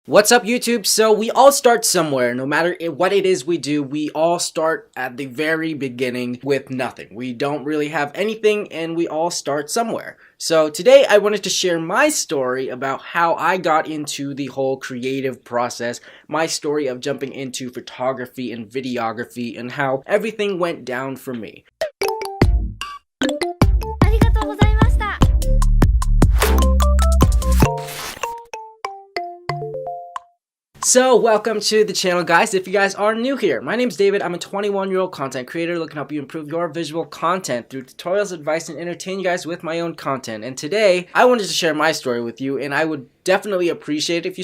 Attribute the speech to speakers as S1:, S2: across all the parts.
S1: What's up, YouTube? So we all start somewhere. No matter what it is we do, we all start at the very beginning with nothing. We don't really have anything and we all start somewhere. So today I wanted to share my story about how I got into the whole creative process, my story of jumping into photography and videography and how everything went down for me. So welcome to the channel, guys. If you guys are new here, my name's David. I'm a 21-year-old content creator looking to help you improve your visual content through tutorials, advice, and entertain you guys with my own content. And today I wanted to share my story with you, and I would definitely appreciate it if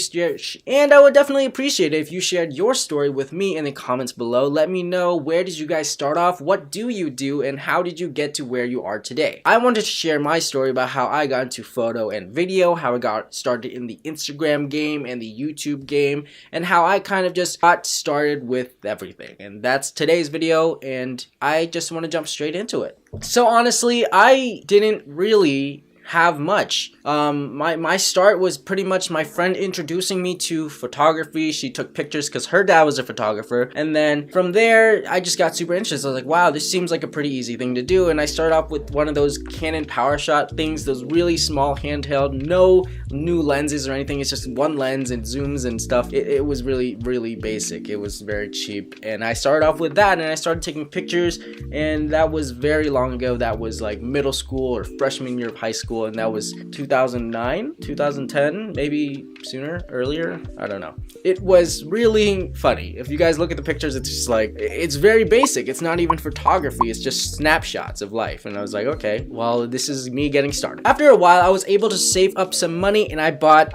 S1: you shared your story with me in the comments below. Let me know, where did you guys start off, what do you do, and how did you get to where you are today. I wanted to share my story about how I got into photo and video, how I got started in the Instagram game and the YouTube game, and how I kind of just got started with everything. And that's today's video, and I just want to jump straight into it. So honestly, I didn't really have much. My start was pretty much my friend introducing me to photography. She took pictures because her dad was a photographer, and then from there I just got super interested. I was like, wow, this seems like a pretty easy thing to do. And I started off with one of those Canon PowerShot things, those really small handheld, no new lenses or anything. It's just one lens and zooms and stuff. It was really basic. It was very cheap, and I started off with that, and I started taking pictures, and that was very long ago. That was like middle school or freshman year of high school, and that was 2009, 2010, maybe sooner, earlier, I don't know. It was really funny. If you guys look at the pictures, it's just like, it's very basic. It's not even photography, it's just snapshots of life. And I was like, okay, well, this is me getting started. After a while, I was able to save up some money, and I bought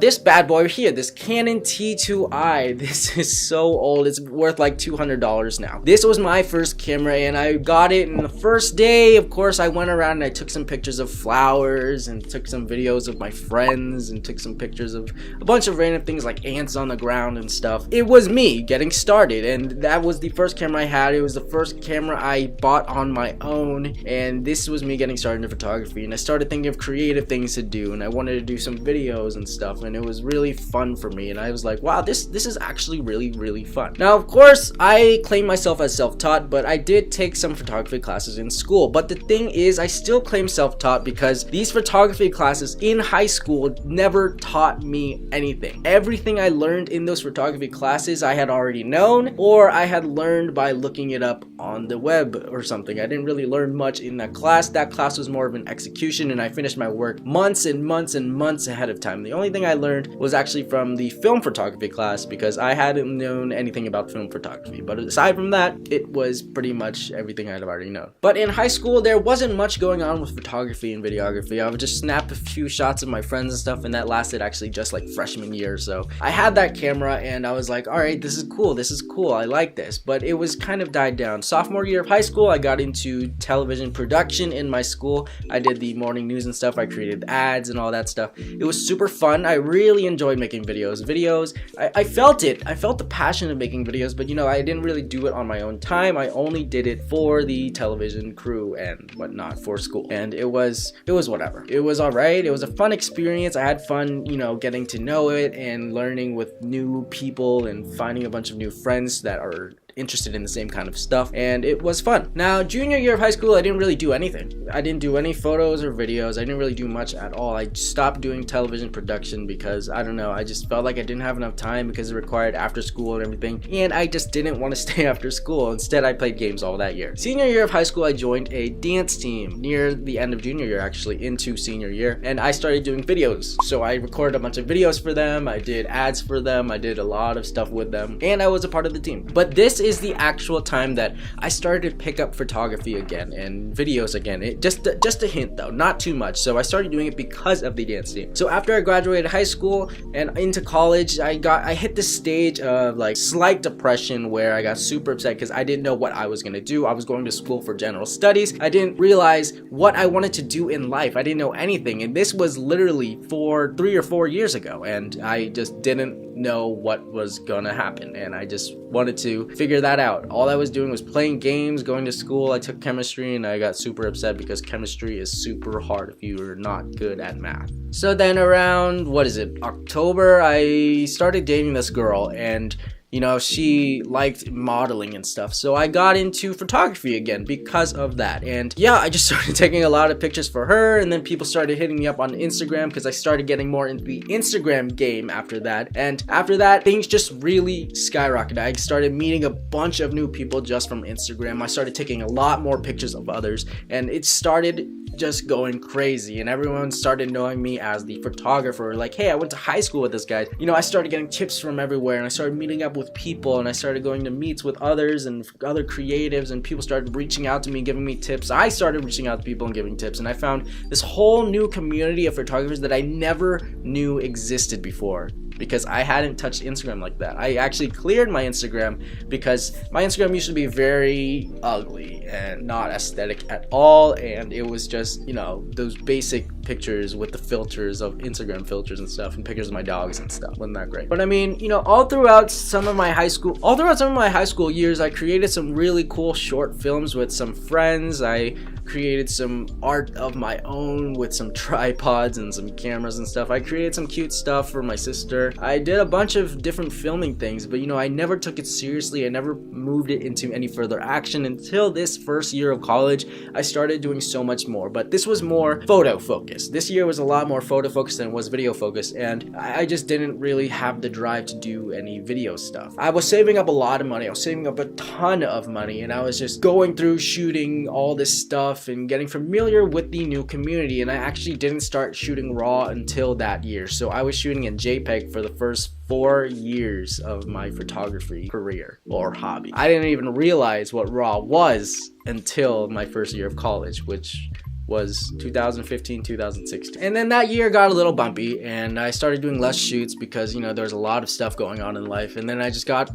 S1: this bad boy here, this Canon T2i. This is so old, it's worth like $200 now. This was my first camera, and I got it in the first day. Of course, I went around and I took some pictures of flowers and took some videos of my friends and took some pictures of a bunch of random things like ants on the ground and stuff. It was me getting started, and that was the first camera I had. It was the first camera I bought on my own, and this was me getting started in photography. And I started thinking of creative things to do, and I wanted to do some videos and stuff, and it was really fun for me. And I was like, wow, this is actually really fun. Now, of course, I claim myself as self-taught, but I did take some photography classes in school. But the thing is, I still claim self-taught because these photography classes in high school never taught me anything. Everything I learned in those photography classes I had already known, or I had learned by looking it up on the web or something. I didn't really learn much in that class. That class was more of an execution, and I finished my work months and months ahead of time. The only thing I learned was actually from the film photography class, because I hadn't known anything about film photography. But aside from that, it was pretty much everything I'd already known. But in high school, there wasn't much going on with photography and videography. I would just snap a few shots of my friends and stuff, and that lasted actually just like freshman year. So I had that camera, and I was like, all right, this is cool, I like this. But it was kind of died down. Sophomore year of high school, I got into television production in my school. I did the morning news and stuff. I created ads and all that stuff. It was super fun. I really enjoyed making videos. I felt the passion of making videos, but you know, I didn't really do it on my own time. I only did it for the television crew and whatnot for school, and it was whatever. It was alright. It was a fun experience. I had fun, you know, getting to know it and learning with new people and finding a bunch of new friends that are interested in the same kind of stuff, and it was fun. Now, junior year of high school, I didn't really do anything. I didn't do any photos or videos. I didn't really do much at all. I stopped doing television production because, I don't know, I just felt like I didn't have enough time because it required after school and everything, and I just didn't want to stay after school. Instead, I played games all that year. Senior year of high school, I joined a dance team near the end of junior year, actually into senior year, and I started doing videos. So I recorded a bunch of videos for them. I did ads for them. I did a lot of stuff with them, and I was a part of the team. But this is the actual time that I started to pick up photography again and videos again. Just a hint though, not too much. So I started doing it because of the dance team. So after I graduated high school and into college, I hit this stage of like slight depression where I got super upset because I didn't know what I was gonna do. I was going to school for general studies. I didn't realize what I wanted to do in life. I didn't know anything, and this was literally 3 or 4 years ago, and I just didn't know what was gonna happen, and I just wanted to figure figure that out. All I was doing was playing games, going to school. I took chemistry and I got super upset because chemistry is super hard if you're not good at math. So then around, October, I started dating this girl, and you know, she liked modeling and stuff, so I got into photography again because of that. And yeah, I just started taking a lot of pictures for her, and then people started hitting me up on Instagram because I started getting more into the Instagram game after that. And after that, things just really skyrocketed. I started meeting a bunch of new people just from Instagram. I started taking a lot more pictures of others, and it started just going crazy, and everyone started knowing me as the photographer. Like, hey, I went to high school with this guy. You know, I started getting tips from everywhere, and I started meeting up with people, and I started going to meets with others and other creatives, and people started reaching out to me, giving me tips. I started reaching out to people and giving tips, and I found this whole new community of photographers that I never knew existed before, because I hadn't touched Instagram like that. I actually cleared my Instagram because my Instagram used to be very ugly and not aesthetic at all, and it was just, you know, those basic pictures with the filters of Instagram filters and stuff, and pictures of my dogs and stuff. Wasn't that great? But I mean, you know, all throughout some of my high school years, I created some really cool short films with some friends. I created some art of my own with some tripods and some cameras and stuff. I created some cute stuff for my sister. I did a bunch of different filming things, but you know, I never took it seriously. I never moved it into any further action until this first year of college. I started doing so much more, but this was more photo focused. This year was a lot more photo focused than it was video focused, and I just didn't really have the drive to do any video stuff. I was saving up a lot of money. I was saving up a ton of money, and I was just going through shooting all this stuff and getting familiar with the new community. And I actually didn't start shooting RAW until that year, so I was shooting in JPEG for the first 4 years of my photography career or hobby. I didn't even realize what RAW was until my first year of college, which was 2015, 2016. And then that year got a little bumpy, and I started doing less shoots because, you know, there was a lot of stuff going on in life. And then I just got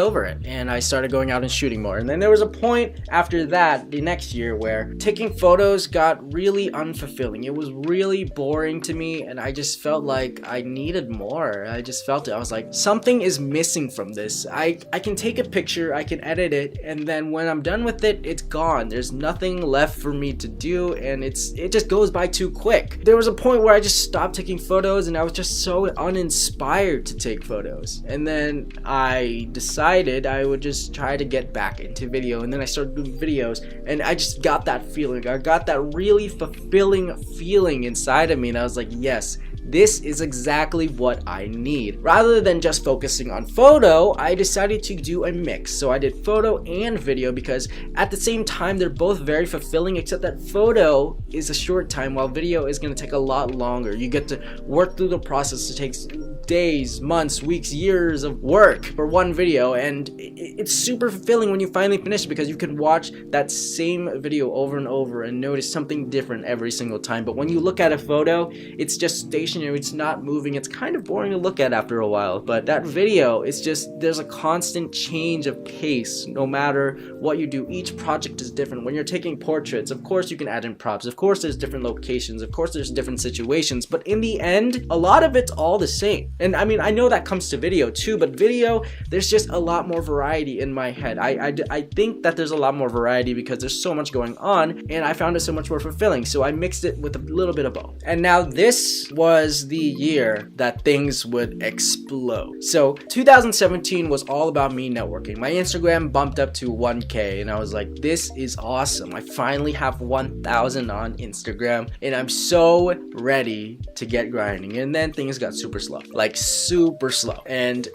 S1: over it, and I started going out and shooting more. And then there was a point after that, the next year, where taking photos got really unfulfilling. It was really boring to me, and I just felt like I needed more. I just felt it. I was like, something is missing from this. I can take a picture, I can edit it, and then when I'm done with it, it's gone. There's nothing left for me to do, and it just goes by too quick. There was a point where I just stopped taking photos, and I was just so uninspired to take photos. And then I decided I would just try to get back into video, and then I started doing videos, and I just got that feeling. I got that really fulfilling feeling inside of me, and I was like, yes, this is exactly what I need. Rather than just focusing on photo, I decided to do a mix. So I did photo and video, because at the same time, they're both very fulfilling, except that photo is a short time while video is going to take a lot longer. You get to work through the process. It takes days, months, weeks, years of work for one video, and it's super fulfilling when you finally finish, because you can watch that same video over and over and notice something different every single time. But when you look at a photo, it's just stationary. It's not moving. It's kind of boring to look at after a while. But that video, it's just, there's a constant change of pace no matter what you do. Each project is different. When you're taking portraits, of course you can add in props. Of course there's different locations. Of course there's different situations. But in the end, a lot of it's all the same. And I mean, I know that comes to video too, but video, there's just a lot more variety in my head. I think that there's a lot more variety because there's so much going on, and I found it so much more fulfilling. So I mixed it with a little bit of both. And now this was the year that things would explode. So 2017 was all about me networking. My Instagram bumped up to 1K, and I was like, this is awesome. I finally have 1,000 on Instagram, and I'm so ready to get grinding. And then things got super slow, like super slow. And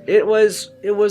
S1: it was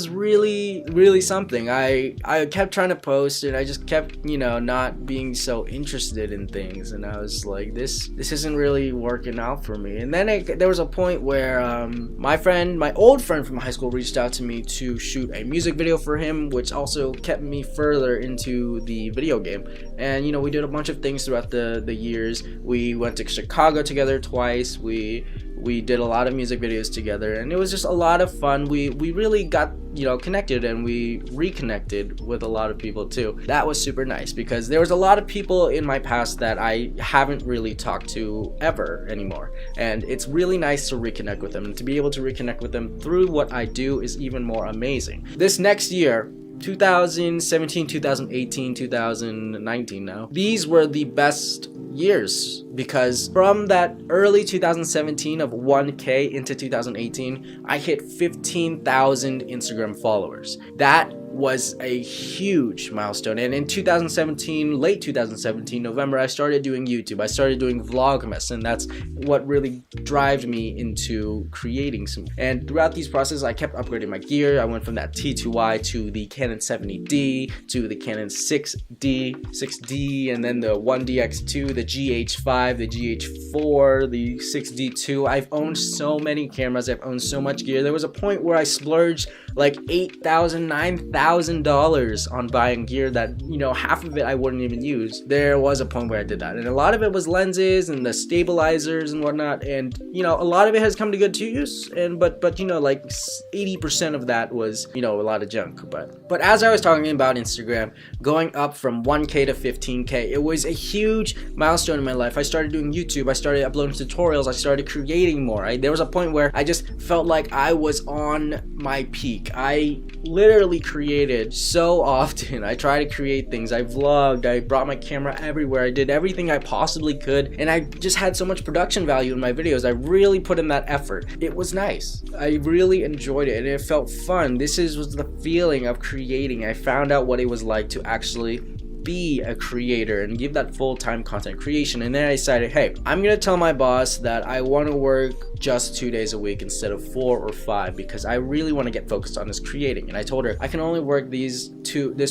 S1: really something. I kept trying to post, and I just kept, you know, not being so interested in things, and I was like, this isn't really working out for me. And then there was a point where my old friend from high school reached out to me to shoot a music video for him, which also kept me further into the video game. And you know, we did a bunch of things throughout the years. We went to Chicago together twice. We We did a lot of music videos together, and it was just a lot of fun. We really got, you know, connected, and we reconnected with a lot of people too. That was super nice because there was a lot of people in my past that I haven't really talked to ever anymore, and it's really nice to reconnect with them, and to be able to reconnect with them through what I do is even more amazing. This next year, 2017, 2018, 2019 now, these were the best years, because from that early 2017 of 1K into 2018, I hit 15,000 Instagram followers. That was a huge milestone. And in 2017, late 2017, November, I started doing YouTube. I started doing Vlogmas, and that's what really drove me into creating some. And throughout these processes, I kept upgrading my gear. I went from that T2i to the Canon 70D to the Canon 6D, and then the 1DX2, the GH5, the GH4, the 6D2. I've owned so many cameras. I've owned so much gear. There was a point where I splurged like $8,000, $9,000 on buying gear that, you know, half of it I wouldn't even use. There was a point where I did that, and a lot of it was lenses and the stabilizers and whatnot, and you know, a lot of it has come to good use, and but you know, like 80% of that was, you know, a lot of junk. But as I was talking about Instagram going up from 1K to 15K, it was a huge milestone in my life. I started doing YouTube, I started uploading tutorials, I started creating more. There was a point where I just felt like I was on my peak. I literally created so often. I try to create things. I vlogged, I brought my camera everywhere, I did everything I possibly could, and I just had so much production value in my videos. I really put in that effort. It was nice. I really enjoyed it, and it felt fun. This was the feeling of creating. I found out what it was like to actually be a creator and give that full-time content creation. And then I decided, hey, I'm gonna tell my boss that I want to work just 2 days a week instead of 4 or 5, because I really want to get focused on this creating. And I told her I can only work this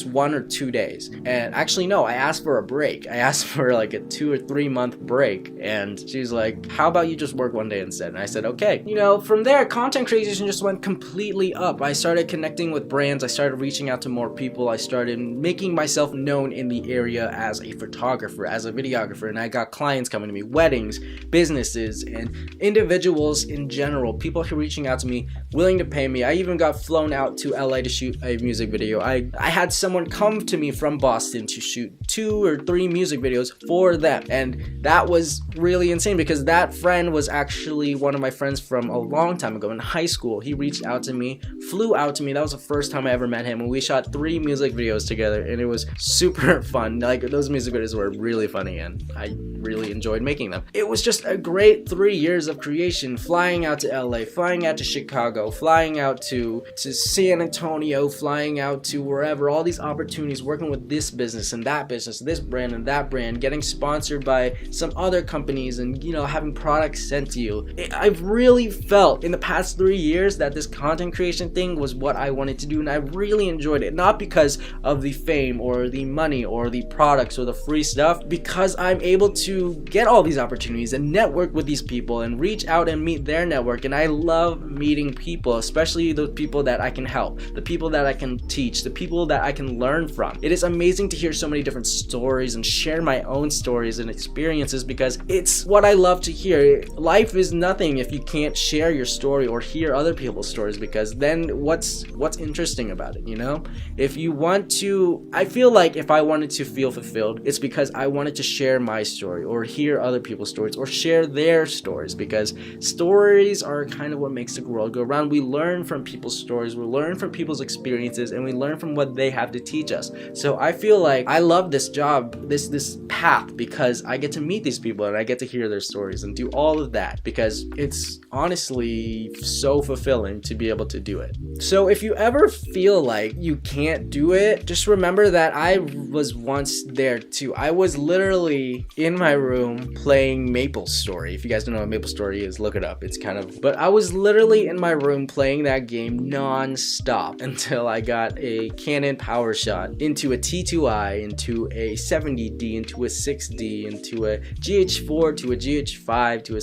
S1: 1 or 2 days. And actually, no, I asked for a break. I asked for like a 2 or 3 month break, and she's like, how about you just work 1 day instead? And I said, okay. You know, from there, content creation just went completely up. I started connecting with brands. I started reaching out to more people. I started making myself known in the area as a photographer, as a videographer, and I got clients coming to me, weddings, businesses, and individuals in general, people who are reaching out to me, willing to pay me. I even got flown out to LA to shoot a music video. I had someone come to me from Boston to shoot 2 or 3 music videos for them, and that was really insane because that friend was actually one of my friends from a long time ago in high school. He reached out to me, flew out to me. That was the first time I ever met him, and we shot 3 music videos together, and it was super fun. Like, those music videos were really funny, and I really enjoyed making them. It was just a great 3 years of creation, flying out to LA, flying out to Chicago, flying out to San Antonio, flying out to wherever, all these opportunities, working with this business and that business, this brand and that brand, getting sponsored by some other companies, and, you know, having products sent to you. I've really felt in the past 3 years that this content creation thing was what I wanted to do, and I really enjoyed it. Not because of the fame or the money or the products or the free stuff, because I'm able to get all these opportunities and network with these people and reach out and meet their network. And I love meeting people, especially the people that I can help, the people that I can teach, the people that I can learn from. It is amazing to hear so many different stories and share my own stories and experiences, because it's what I love to hear. Life is nothing if you can't share your story or hear other people's stories, because then what's interesting about it, you know? If you want to, I feel like if I wanted to feel fulfilled, it's because I wanted to share my story or hear other people's stories or share their stories, because stories are kind of what makes the world go around. We learn from people's stories, we learn from people's experiences, and we learn from what they have to teach us. So I feel like I love this job, this path, because I get to meet these people and I get to hear their stories and do all of that, because it's honestly so fulfilling to be able to do it. So if you ever feel like you can't do it, just remember that I was once there too. I was literally in my room playing MapleStory. If you guys don't know what MapleStory is, look it up. It's kind of, but I was literally in my room playing that game non-stop until I got a Canon PowerShot into a T2i, into a 70D, into a 6D, into a GH4, to a GH5, to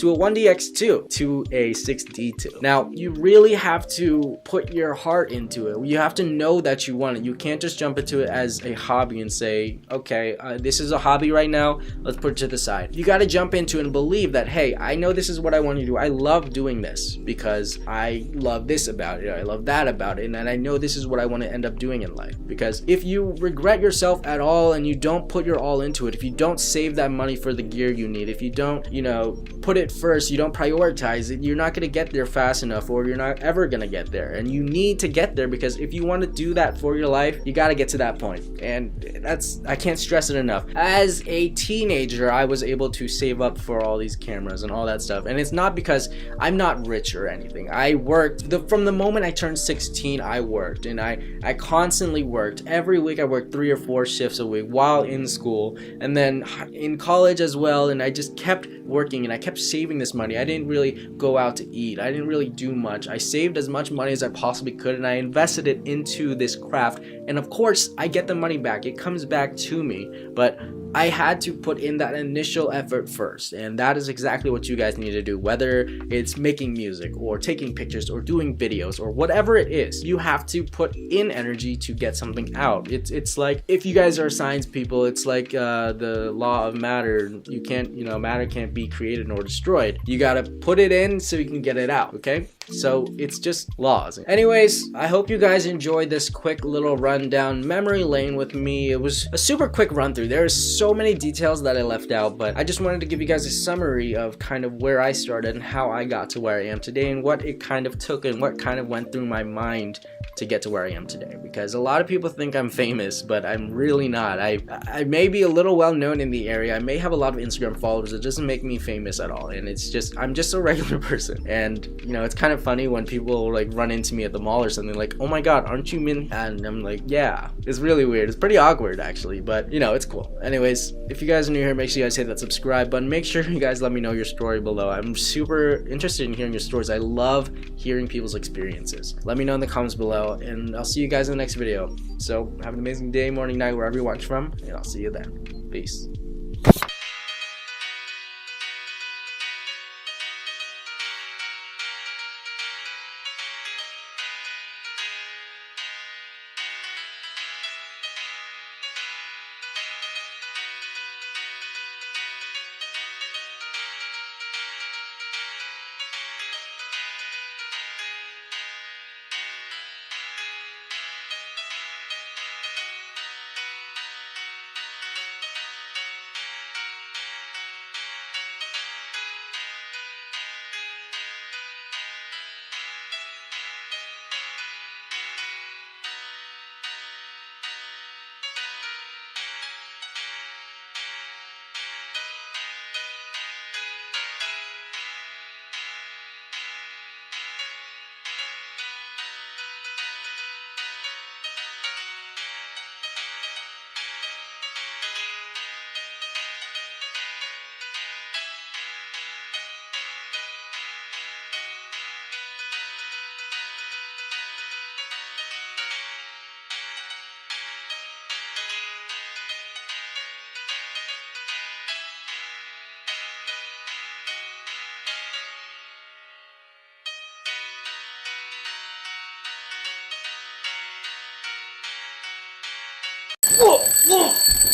S1: a 1DX2, to a 6D2. Now, you really have to put your heart into it. You have to know that you want it. You can't just jump into it as a hobby and say, okay, this is a hobby right now, let's put it to the side. You got to jump into it and believe that, hey, I know this is what I want to do. I love doing this because I love this about it, I love that about it, and I know this is what I want to end up doing in life. Because if you regret yourself at all and you don't put your all into it, if you don't save that money for the gear you need, if you don't, you know, put it first, you don't prioritize it, you're not going to get there fast enough, or you're not ever going to get there. And you need to get there, because if you want to do that for your life, you got to get to that point. And I can't stress it enough. As a teenager, I was able to save up for all these cameras and all that stuff, and it's not because I'm not rich or anything. I worked from the moment I turned 16. I worked, and I constantly worked. Every week I worked 3 or 4 shifts a week while in school, and then in college as well. And I just kept working, and I kept saving this money. I didn't really go out to eat. I didn't really do much. I saved as much money as I possibly could, and I invested it into this craft. And of course, I get the money back. It comes back to me, but I had to put in that initial effort first, and that is exactly what you guys need to do. Whether it's making music or taking pictures or doing videos or whatever it is, you have to put in energy to get something out. It's like, if you guys are science people, it's like the law of matter. You can't, matter can't be created nor destroyed. You gotta put it in so you can get it out, okay? So it's just laws. Anyways, I hope you guys enjoyed this quick little run down memory lane with me. It was a super quick run through. There's so many details that I left out, but I just wanted to give you guys a summary of kind of where I started and how I got to where I am today, and what it kind of took and what kind of went through my mind to get to where I am today. Because a lot of people think I'm famous, but I'm really not. I may be a little well known in the area. I may have a lot of Instagram followers. It doesn't make me famous at all. And it's just, I'm just a regular person. And it's kind of funny when people like run into me at the mall or something, like, oh my god, aren't you Min? And I'm like, yeah. It's really weird. It's pretty awkward actually, but it's cool. Anyways, if you guys are new here, make sure you guys hit that subscribe button. Make sure you guys let me know your story below. I'm super interested in hearing your stories. I love hearing people's experiences. Let me know in the comments below, and I'll see you guys in the next video. So have an amazing day, morning, night, wherever you watch from, and I'll see you then. Peace. Whoa, whoa.